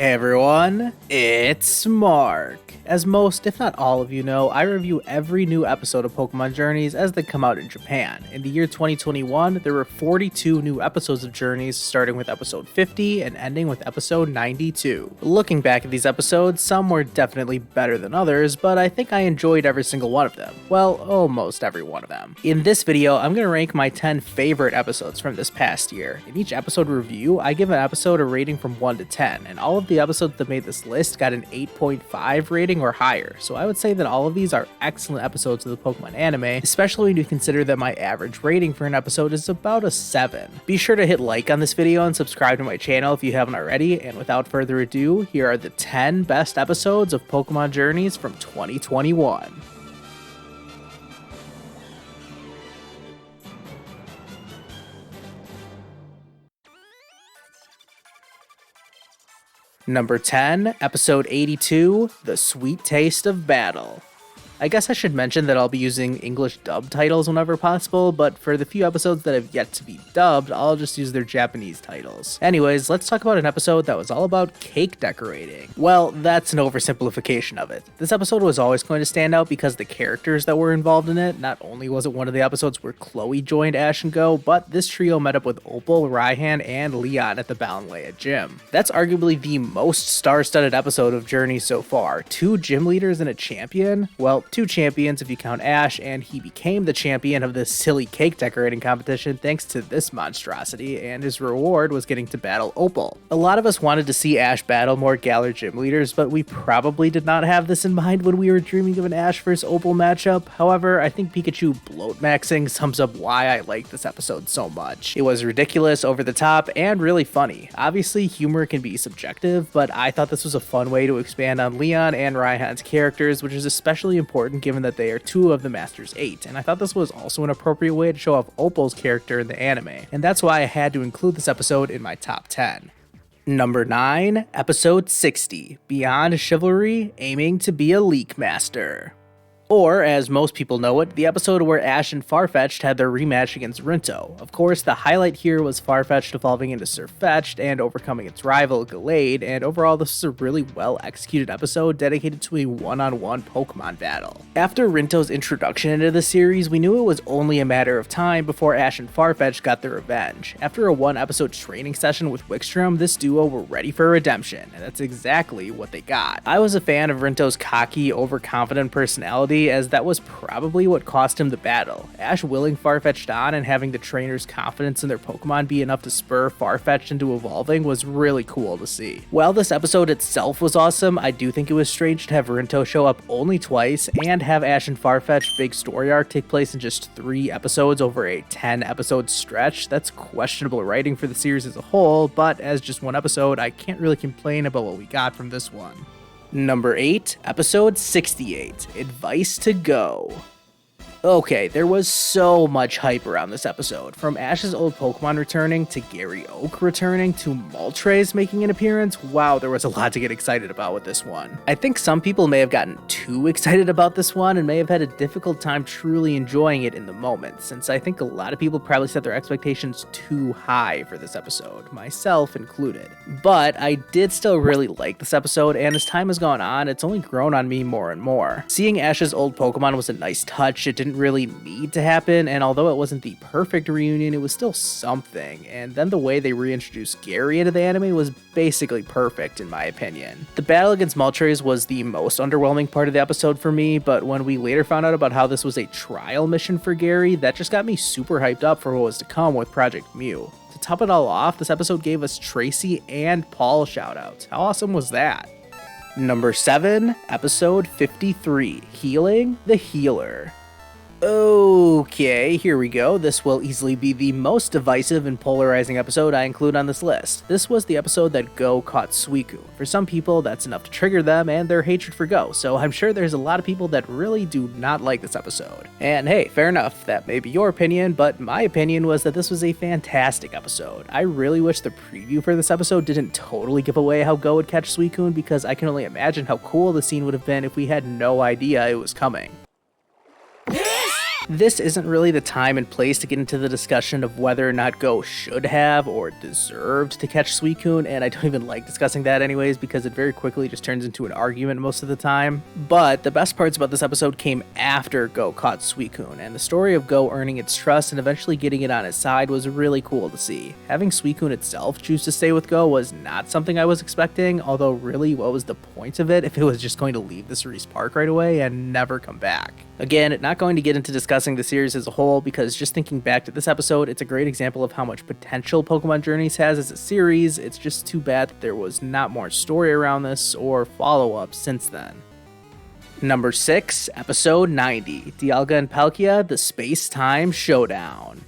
Hey everyone, it's Mark. As most, if not all of you know, I review every new episode of Pokémon Journeys as they come out in Japan. In the year 2021, there were 42 new episodes of Journeys, starting with episode 50 and ending with episode 92. Looking back at these episodes, some were definitely better than others, but I think I enjoyed every single one of them. Well, almost every one of them. In this video, I'm going to rank my 10 favorite episodes from this past year. In each episode review, I give an episode a rating from 1 to 10, and all of the episodes that made this list got an 8.5 rating or higher, so I would say that all of these are excellent episodes of the Pokemon anime, especially when you consider that my average rating for an episode is about a 7. Be sure to hit like on this video and subscribe to my channel if you haven't already, and without further ado, here are the 10 best episodes of Pokemon Journeys from 2021. Number 10, Episode 82, The Sweet Taste of Battle. I guess I should mention that I'll be using English dub titles whenever possible, but for the few episodes that have yet to be dubbed, I'll just use their Japanese titles. Anyways, let's talk about an episode that was all about cake decorating. Well, that's an oversimplification of it. This episode was always going to stand out because the characters that were involved in it. Not only was it one of the episodes where Chloe joined Ash and Go, but this trio met up with Opal, Raihan, and Leon at the Balanwea gym. That's arguably the most star-studded episode of Journey so far. 2 gym leaders and a champion? Well, 2 champions if you count Ash, and he became the champion of this silly cake decorating competition thanks to this monstrosity, and his reward was getting to battle Opal. A lot of us wanted to see Ash battle more Galar gym leaders, but we probably did not have this in mind when we were dreaming of an Ash vs Opal matchup. However, I think Pikachu bloat maxing sums up why I like this episode so much. It was ridiculous, over the top, and really funny. Obviously, humor can be subjective, but I thought this was a fun way to expand on Leon and Raihan's characters, which is especially important given that they are 2 of the Masters 8, and I thought this was also an appropriate way to show off Opal's character in the anime, and that's why I had to include this episode in my top 10. Number 9, Episode 60, Beyond Chivalry, Aiming to be a Leak Master. Or, as most people know it, the episode where Ash and Farfetch'd had their rematch against Rinto. Of course, the highlight here was Farfetch'd evolving into Sirfetch'd and overcoming its rival, Glazed, and overall this was a really well-executed episode dedicated to a one-on-one Pokemon battle. After Rinto's introduction into the series, we knew it was only a matter of time before Ash and Farfetch'd got their revenge. After a 1-episode training session with Wickstrom, this duo were ready for redemption, and that's exactly what they got. I was a fan of Rinto's cocky, overconfident personality, as that was probably what cost him the battle. Ash willing Farfetch'd on and having the trainer's confidence in their Pokemon be enough to spur Farfetch'd into evolving was really cool to see. While this episode itself was awesome, I do think it was strange to have Rinto show up only twice and have Ash and Farfetch'd big story arc take place in just 3 episodes over a 10-episode stretch. That's questionable writing for the series as a whole, but as just 1 episode, I can't really complain about what we got from this one. Number 8, Episode 68, Advice to Go. Okay, there was so much hype around this episode, from Ash's old Pokemon returning, to Gary Oak returning, to Moltres making an appearance. Wow, there was a lot to get excited about with this one. I think some people may have gotten too excited about this one and may have had a difficult time truly enjoying it in the moment, since I think a lot of people probably set their expectations too high for this episode, myself included. But I did still really like this episode, and as time has gone on, it's only grown on me more and more. Seeing Ash's old Pokemon was a nice touch. It didn't really need to happen, and although it wasn't the perfect reunion, it was still something, and then the way they reintroduced Gary into the anime was basically perfect in my opinion. The battle against Moltres was the most underwhelming part of the episode for me, but when we later found out about how this was a trial mission for Gary, that just got me super hyped up for what was to come with Project Mew. To top it all off, this episode gave us Tracy and Paul shoutouts. How awesome was that? Number 7, Episode 53, Healing the Healer. Okay, here we go. This will easily be the most divisive and polarizing episode I include on this list. This was the episode that Go caught Suicune. For some people, that's enough to trigger them and their hatred for Go, so I'm sure there's a lot of people that really do not like this episode. And hey, fair enough, that may be your opinion, but my opinion was that this was a fantastic episode. I really wish the preview for this episode didn't totally give away how Go would catch Suicune, because I can only imagine how cool the scene would have been if we had no idea it was coming. This isn't really the time and place to get into the discussion of whether or not Go should have or deserved to catch Suicune, and I don't even like discussing that anyways because it very quickly just turns into an argument most of the time. But the best parts about this episode came after Go caught Suicune, and the story of Go earning its trust and eventually getting it on his side was really cool to see. Having Suicune itself choose to stay with Go was not something I was expecting, although really what was the point of it if it was just going to leave the Cerise Park right away and never come back? Again, not going to get into discussing the series as a whole because just thinking back to this episode, it's a great example of how much potential Pokemon Journeys has as a series. It's just too bad that there was not more story around this or follow-up since then. Number 6, Episode 90, Dialga and Palkia, the Space-Time Showdown.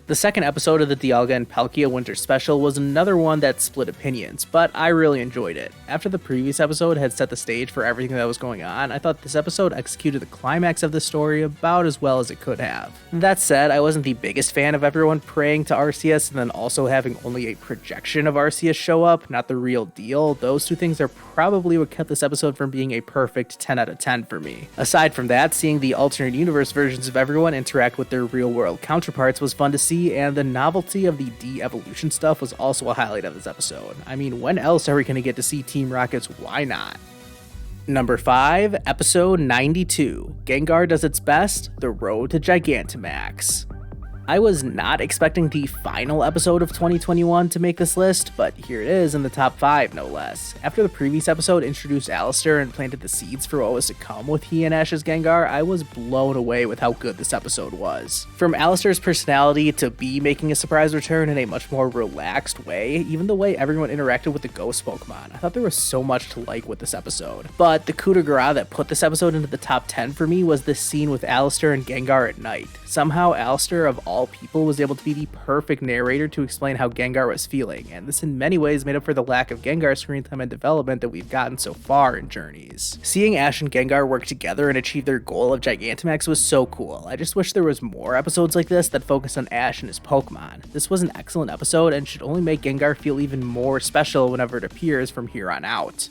The second episode of the Dialga and Palkia Winter Special was another one that split opinions, but I really enjoyed it. After the previous episode had set the stage for everything that was going on, I thought this episode executed the climax of the story about as well as it could have. That said, I wasn't the biggest fan of everyone praying to Arceus and then also having only a projection of Arceus show up, not the real deal. Those two things are probably what kept this episode from being a perfect 10 out of 10 for me. Aside from that, seeing the alternate universe versions of everyone interact with their real world counterparts was fun to see, and the novelty of the de-evolution stuff was also a highlight of this episode. I mean, when else are we going to get to see Team Rocket's Why Not? Number 5, Episode 92, Gengar Does Its Best, The Road to Gigantamax. I was not expecting the final episode of 2021 to make this list, but here it is in the top 5 no less. After the previous episode introduced Alistair and planted the seeds for what was to come with he and Ash's Gengar, I was blown away with how good this episode was. From Alistair's personality to Bee making a surprise return in a much more relaxed way, even the way everyone interacted with the ghost Pokemon, I thought there was so much to like with this episode. But the coup de grace that put this episode into the top 10 for me was this scene with Alistair and Gengar at night. Somehow Alistair, of all people, was able to be the perfect narrator to explain how Gengar was feeling, and this in many ways made up for the lack of Gengar screen time and development that we've gotten so far in Journeys. Seeing Ash and Gengar work together and achieve their goal of Gigantamax was so cool. I just wish there was more episodes like this that focused on Ash and his Pokemon. This was an excellent episode and should only make Gengar feel even more special whenever it appears from here on out.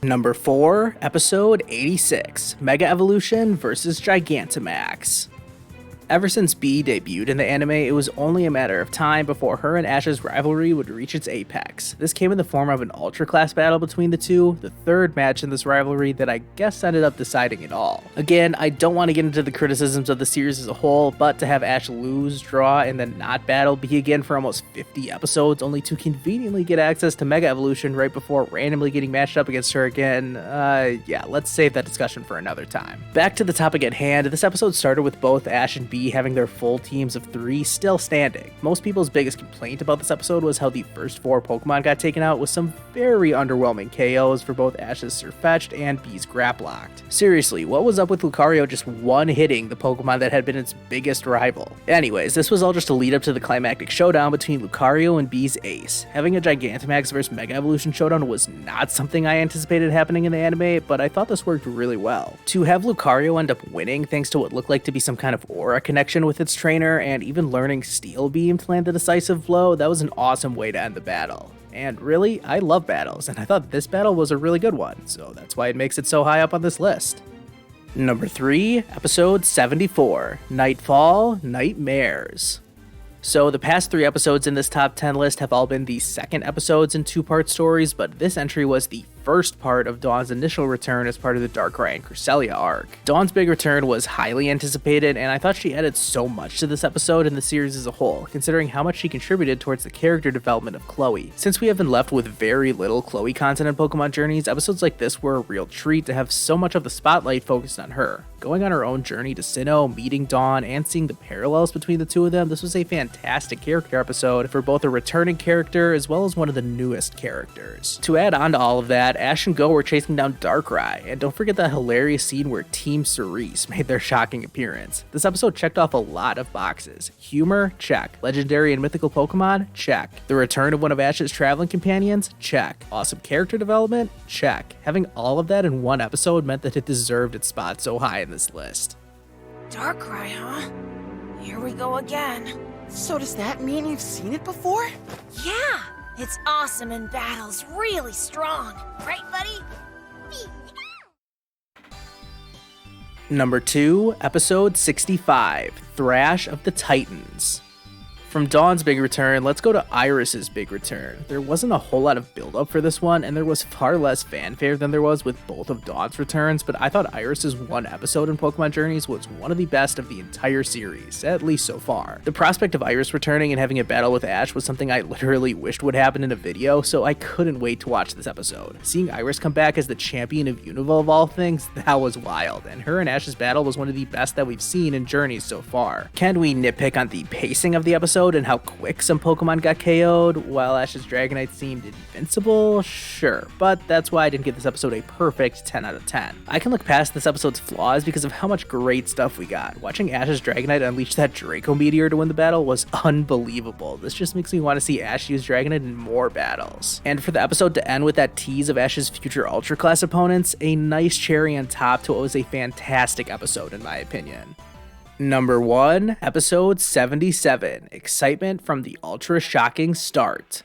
Number 4, Episode 86, Mega Evolution vs. Gigantamax. Ever since Bee debuted in the anime, it was only a matter of time before her and Ash's rivalry would reach its apex. This came in the form of an Ultra Class battle between the two, the third match in this rivalry that I guess ended up deciding it all. Again, I don't want to get into the criticisms of the series as a whole, but to have Ash lose, draw, and then not battle Bee again for almost 50 episodes, only to conveniently get access to Mega Evolution right before randomly getting matched up against her again, yeah, let's save that discussion for another time. Back to the topic at hand, this episode started with both Ash and Bee having their full teams of 3 still standing. Most people's biggest complaint about this episode was how the first 4 Pokemon got taken out with some very underwhelming KOs for both Ash's Sirfetch'd and Bee's Grapplocked. Seriously, what was up with Lucario just one-hitting the Pokemon that had been its biggest rival? Anyways, this was all just a lead up to the climactic showdown between Lucario and Bee's ace. Having a Gigantamax vs Mega Evolution showdown was not something I anticipated happening in the anime, but I thought this worked really well. To have Lucario end up winning thanks to what looked like to be some kind of aura connection with its trainer, and even learning Steel Beam to land the decisive blow, that was an awesome way to end the battle. And really, I love battles, and I thought this battle was a really good one, so that's why it makes it so high up on this list. Number 3, Episode 74, Nightfall Nightmares. So the past 3 episodes in this top 10 list have all been the second episodes in 2-part stories, but this entry was the first part of Dawn's initial return as part of the Darkrai and Cresselia arc. Dawn's big return was highly anticipated, and I thought she added so much to this episode and the series as a whole, considering how much she contributed towards the character development of Chloe. Since we have been left with very little Chloe content in Pokemon Journeys, episodes like this were a real treat to have so much of the spotlight focused on her. Going on her own journey to Sinnoh, meeting Dawn, and seeing the parallels between the two of them, this was a fantastic character episode for both a returning character as well as one of the newest characters. To add on to all of that, Ash and Go were chasing down Darkrai, and don't forget that hilarious scene where Team Cerise made their shocking appearance. This episode checked off a lot of boxes. Humor? Check. Legendary and mythical Pokemon? Check. The return of one of Ash's traveling companions? Check. Awesome character development? Check. Having all of that in one episode meant that it deserved its spot so high in this list. Darkrai, huh? Here we go again. So does that mean you've seen it before? Yeah! It's awesome in battles, really strong. Right, buddy? Number 2, Episode 65, Thrash of the Titans. From Dawn's big return, let's go to Iris's big return. There wasn't a whole lot of build up for this one, and there was far less fanfare than there was with both of Dawn's returns, but I thought Iris's one episode in Pokemon Journeys was one of the best of the entire series, at least so far. The prospect of Iris returning and having a battle with Ash was something I literally wished would happen in a video, so I couldn't wait to watch this episode. Seeing Iris come back as the champion of Unova of all things, that was wild, and her and Ash's battle was one of the best that we've seen in Journeys so far. Can we nitpick on the pacing of the episode and how quick some Pokemon got KO'd while Ash's Dragonite seemed invincible? Sure, but that's why I didn't give this episode a perfect 10 out of 10. I can look past this episode's flaws because of how much great stuff we got. Watching Ash's Dragonite unleash that Draco Meteor to win the battle was unbelievable. This just makes me want to see Ash use Dragonite in more battles. And for the episode to end with that tease of Ash's future Ultra Class opponents, a nice cherry on top to what was a fantastic episode in my opinion. Number 1, Episode 77, Excitement from the Ultra Shocking Start.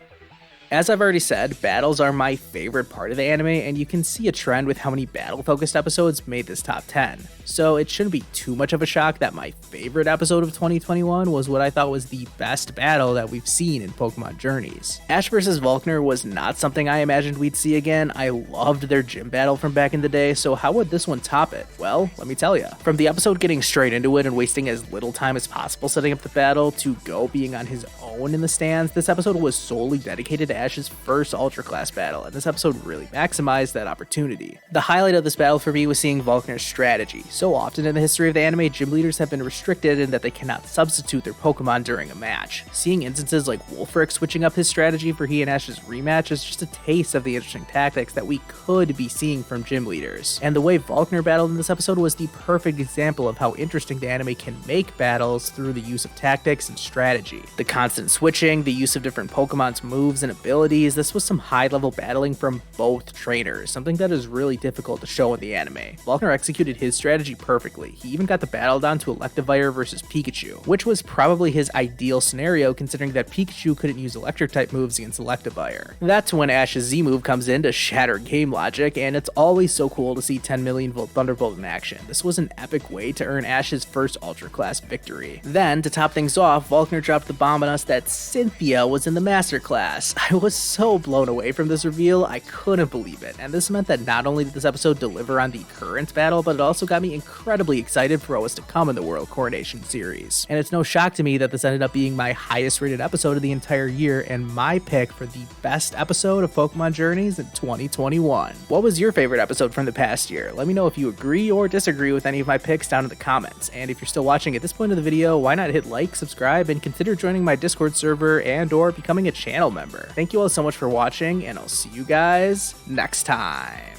As I've already said, battles are my favorite part of the anime, and you can see a trend with how many battle-focused episodes made this top 10. So it shouldn't be too much of a shock that my favorite episode of 2021 was what I thought was the best battle that we've seen in Pokemon Journeys. Ash vs. Volkner was not something I imagined we'd see again. I loved their gym battle from back in the day, so how would this one top it? Well, let me tell ya. From the episode getting straight into it and wasting as little time as possible setting up the battle, to Go being on his own in the stands, this episode was solely dedicated to Ash's first Ultra Class battle, and this episode really maximized that opportunity. The highlight of this battle for me was seeing Volkner's strategy. So often in the history of the anime, gym leaders have been restricted in that they cannot substitute their Pokemon during a match. Seeing instances like Wolfric switching up his strategy for he and Ash's rematch is just a taste of the interesting tactics that we could be seeing from gym leaders. And the way Volkner battled in this episode was the perfect example of how interesting the anime can make battles through the use of tactics and strategy. The constant switching, the use of different Pokemon's moves and abilities, this was some high-level battling from both trainers, something that is really difficult to show in the anime. Volkner executed his strategy perfectly. He even got the battle down to Electivire versus Pikachu, which was probably his ideal scenario considering that Pikachu couldn't use electric-type moves against Electivire. That's when Ash's Z-move comes in to shatter game logic, and it's always so cool to see 10 million volt Thunderbolt in action. This was an epic way to earn Ash's first Ultra Class victory. Then, to top things off, Volkner dropped the bomb on us that Cynthia was in the Master Class. I was so blown away from this reveal, I couldn't believe it, and this meant that not only did this episode deliver on the current battle, but it also got me incredibly excited for what was to come in the World Coronation series. And it's no shock to me that this ended up being my highest rated episode of the entire year and my pick for the best episode of Pokemon Journeys in 2021. What was your favorite episode from the past year? Let me know if you agree or disagree with any of my picks down in the comments. And if you're still watching at this point of the video, why not hit like, subscribe, and consider joining my Discord server and or becoming a channel member. Thank you all so much for watching, and I'll see you guys next time.